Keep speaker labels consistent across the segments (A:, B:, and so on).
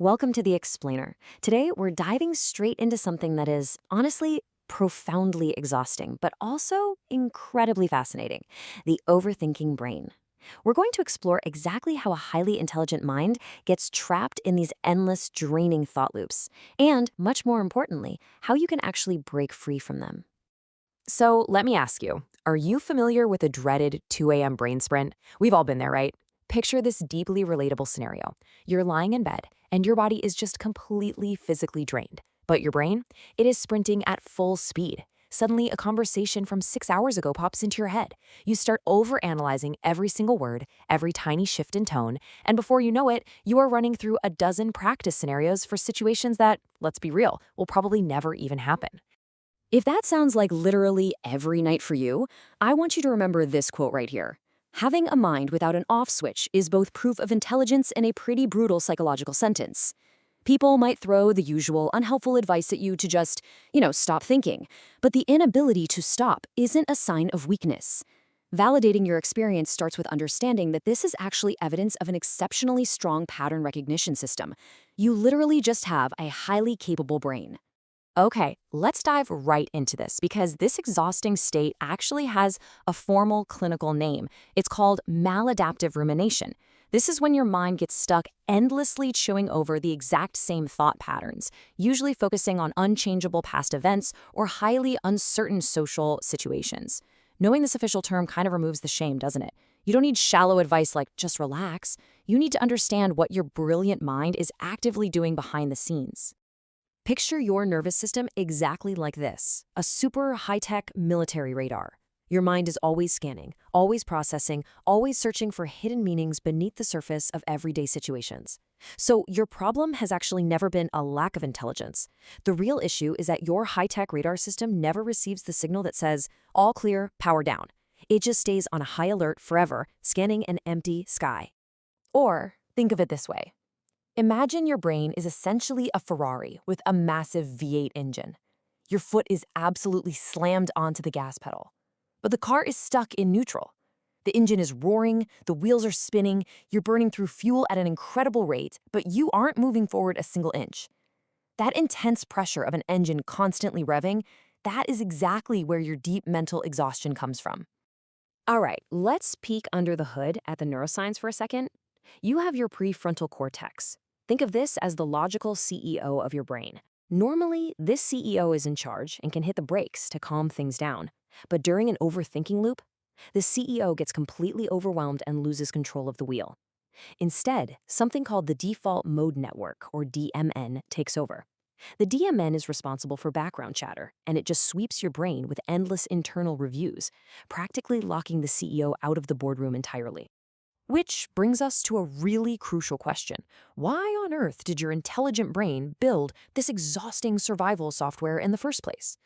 A: Welcome to The Explainer. Today, we're diving straight into something that is, honestly, profoundly exhausting, but also incredibly fascinating: the overthinking brain. We're going to explore exactly how a highly intelligent mind gets trapped in these endless, draining thought loops, and, much more importantly, how you can actually break free from them.
B: So let me ask you, are you familiar with the dreaded 2 a.m. brain sprint? We've all been there, right? Picture this deeply relatable scenario. You're lying in bed, and your body is just completely physically drained. But your brain? It is sprinting at full speed. Suddenly, a conversation from 6 hours ago pops into your head. You start overanalyzing every single word, every tiny shift in tone, and before you know it, you are running through a dozen practice scenarios for situations that, let's be real, will probably never even happen.
A: If that sounds like literally every night for you, I want you to remember this quote right here. Having a mind without an off switch is both proof of intelligence and a pretty brutal psychological sentence. People might throw the usual unhelpful advice at you to just, stop thinking. But the inability to stop isn't a sign of weakness. Validating your experience starts with understanding that this is actually evidence of an exceptionally strong pattern recognition system. You literally just have a highly capable brain.
B: Okay, let's dive right into this because this exhausting state actually has a formal clinical name. It's called maladaptive rumination. This is when your mind gets stuck endlessly chewing over the exact same thought patterns, usually focusing on unchangeable past events or highly uncertain social situations. Knowing this official term kind of removes the shame, doesn't it? You don't need shallow advice like just relax. You need to understand what your brilliant mind is actively doing behind the scenes. Picture your nervous system exactly like this: a super high-tech military radar. Your mind is always scanning, always processing, always searching for hidden meanings beneath the surface of everyday situations. So your problem has actually never been a lack of intelligence. The real issue is that your high-tech radar system never receives the signal that says, all clear, power down. It just stays on a high alert forever, scanning an empty sky. Or think of it this way. Imagine your brain is essentially a Ferrari with a massive V8 engine. Your foot is absolutely slammed onto the gas pedal, but the car is stuck in neutral. The engine is roaring, the wheels are spinning, you're burning through fuel at an incredible rate, but you aren't moving forward a single inch. That intense pressure of an engine constantly revving, that is exactly where your deep mental exhaustion comes from. All right, let's peek under the hood at the neuroscience for a second. You have your prefrontal cortex. Think of this as the logical CEO of your brain. Normally, this CEO is in charge and can hit the brakes to calm things down. But during an overthinking loop, the CEO gets completely overwhelmed and loses control of the wheel. Instead, something called the default mode network, or DMN, takes over. The DMN is responsible for background chatter, and it just sweeps your brain with endless internal reviews, practically locking the CEO out of the boardroom entirely. Which brings us to a really crucial question. Why on earth did your intelligent brain build this exhausting survival software in the first place?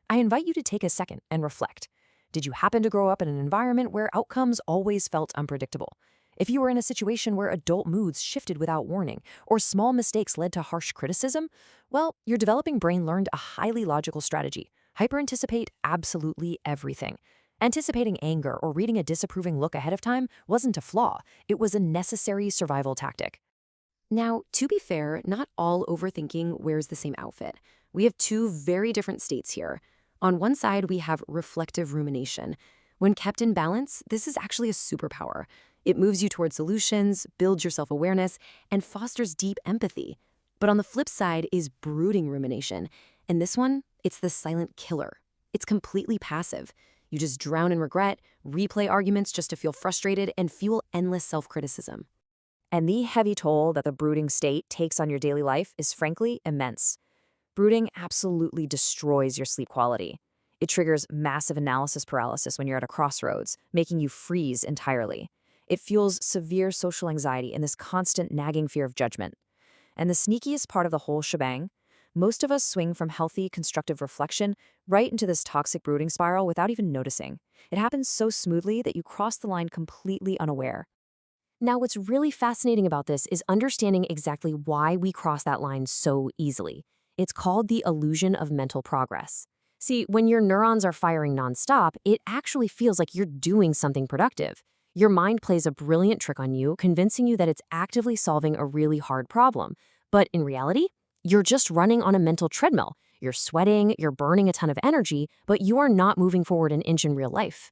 B: I invite you to take a second and reflect. Did you happen to grow up in an environment where outcomes always felt unpredictable? If you were in a situation where adult moods shifted without warning, or small mistakes led to harsh criticism, well, your developing brain learned a highly logical strategy: hyper-anticipate absolutely everything. Anticipating anger or reading a disapproving look ahead of time wasn't a flaw, it was a necessary survival tactic. Now, to be fair, not all overthinking wears the same outfit. We have two very different states here. On one side, we have reflective rumination. When kept in balance, this is actually a superpower. It moves you toward solutions, builds your self-awareness, and fosters deep empathy. But on the flip side is brooding rumination. And this one, it's the silent killer. It's completely passive. You just drown in regret, replay arguments just to feel frustrated, and fuel endless self-criticism. And the heavy toll that the brooding state takes on your daily life is frankly immense. Brooding absolutely destroys your sleep quality. It triggers massive analysis paralysis when you're at a crossroads, making you freeze entirely. It fuels severe social anxiety and this constant nagging fear of judgment. And the sneakiest part of the whole shebang: most of us swing from healthy, constructive reflection right into this toxic brooding spiral without even noticing. It happens so smoothly that you cross the line completely unaware. Now, what's really fascinating about this is understanding exactly why we cross that line so easily. It's called the illusion of mental progress. See, when your neurons are firing nonstop, it actually feels like you're doing something productive. Your mind plays a brilliant trick on you, convincing you that it's actively solving a really hard problem. But in reality, you're just running on a mental treadmill. You're sweating, you're burning a ton of energy, but you are not moving forward an inch in real life.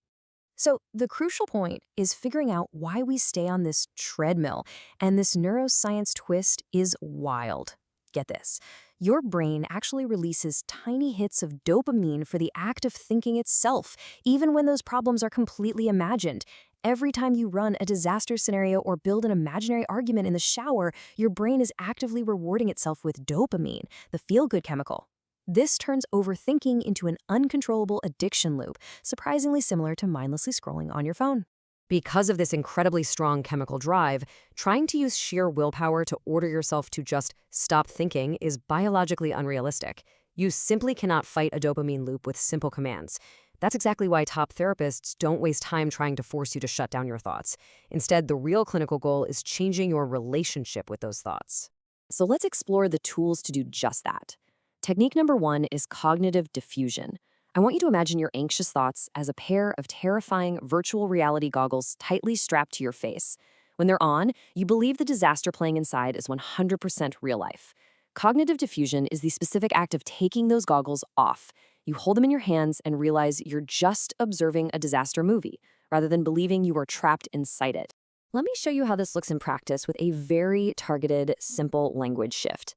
B: So, the crucial point is figuring out why we stay on this treadmill, and this neuroscience twist is wild. Get this. Your brain actually releases tiny hits of dopamine for the act of thinking itself, even when those problems are completely imagined. Every time you run a disaster scenario or build an imaginary argument in the shower, your brain is actively rewarding itself with dopamine, the feel-good chemical. This turns overthinking into an uncontrollable addiction loop, surprisingly similar to mindlessly scrolling on your phone. Because of this incredibly strong chemical drive, trying to use sheer willpower to order yourself to just stop thinking is biologically unrealistic. You simply cannot fight a dopamine loop with simple commands. That's exactly why top therapists don't waste time trying to force you to shut down your thoughts. Instead, the real clinical goal is changing your relationship with those thoughts.
A: So let's explore the tools to do just that. Technique number 1 is cognitive diffusion. I want you to imagine your anxious thoughts as a pair of terrifying virtual reality goggles tightly strapped to your face. When they're on, you believe the disaster playing inside is 100% real life. Cognitive diffusion is the specific act of taking those goggles off. You hold them in your hands and realize you're just observing a disaster movie, rather than believing you are trapped inside it. Let me show you how this looks in practice with a very targeted, simple language shift.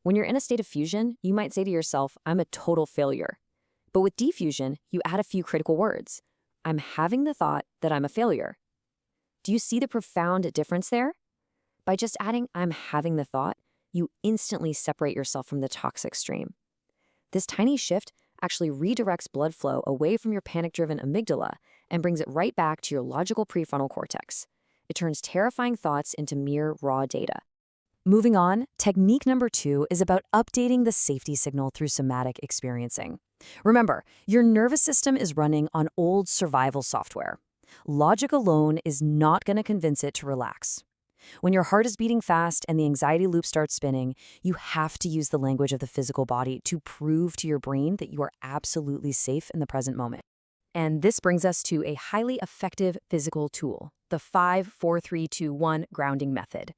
A: When you're in a state of fusion, you might say to yourself, I'm a total failure. But with diffusion, you add a few critical words. I'm having the thought that I'm a failure. Do you see the profound difference there? By just adding I'm having the thought, you instantly separate yourself from the toxic stream. This tiny shift actually redirects blood flow away from your panic-driven amygdala and brings it right back to your logical prefrontal cortex. It turns terrifying thoughts into mere raw data. Moving on, technique number 2 is about updating the safety signal through somatic experiencing. Remember, your nervous system is running on old survival software. Logic alone is not going to convince it to relax. When your heart is beating fast and the anxiety loop starts spinning, you have to use the language of the physical body to prove to your brain that you are absolutely safe in the present moment. And this brings us to a highly effective physical tool, the 5-4-3-2-1 grounding method.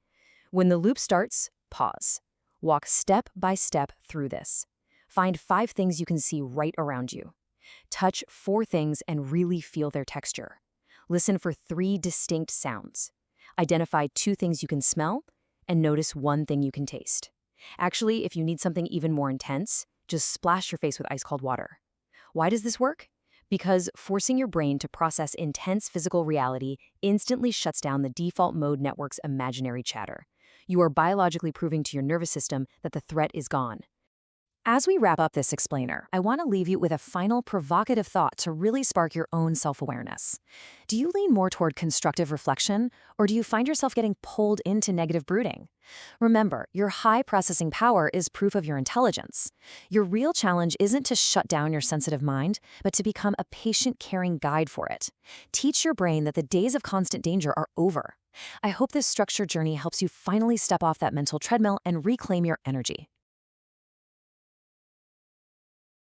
A: When the loop starts, pause. Walk step by step through this. Find 5 things you can see right around you. Touch 4 things and really feel their texture. Listen for 3 distinct sounds. Identify 2 things you can smell, and notice 1 thing you can taste. Actually, if you need something even more intense, just splash your face with ice-cold water. Why does this work? Because forcing your brain to process intense physical reality instantly shuts down the default mode network's imaginary chatter. You are biologically proving to your nervous system that the threat is gone. As we wrap up this explainer, I want to leave you with a final provocative thought to really spark your own self-awareness. Do you lean more toward constructive reflection, or do you find yourself getting pulled into negative brooding? Remember, your high processing power is proof of your intelligence. Your real challenge isn't to shut down your sensitive mind, but to become a patient, caring guide for it. Teach your brain that the days of constant danger are over. I hope this structured journey helps you finally step off that mental treadmill and reclaim your energy.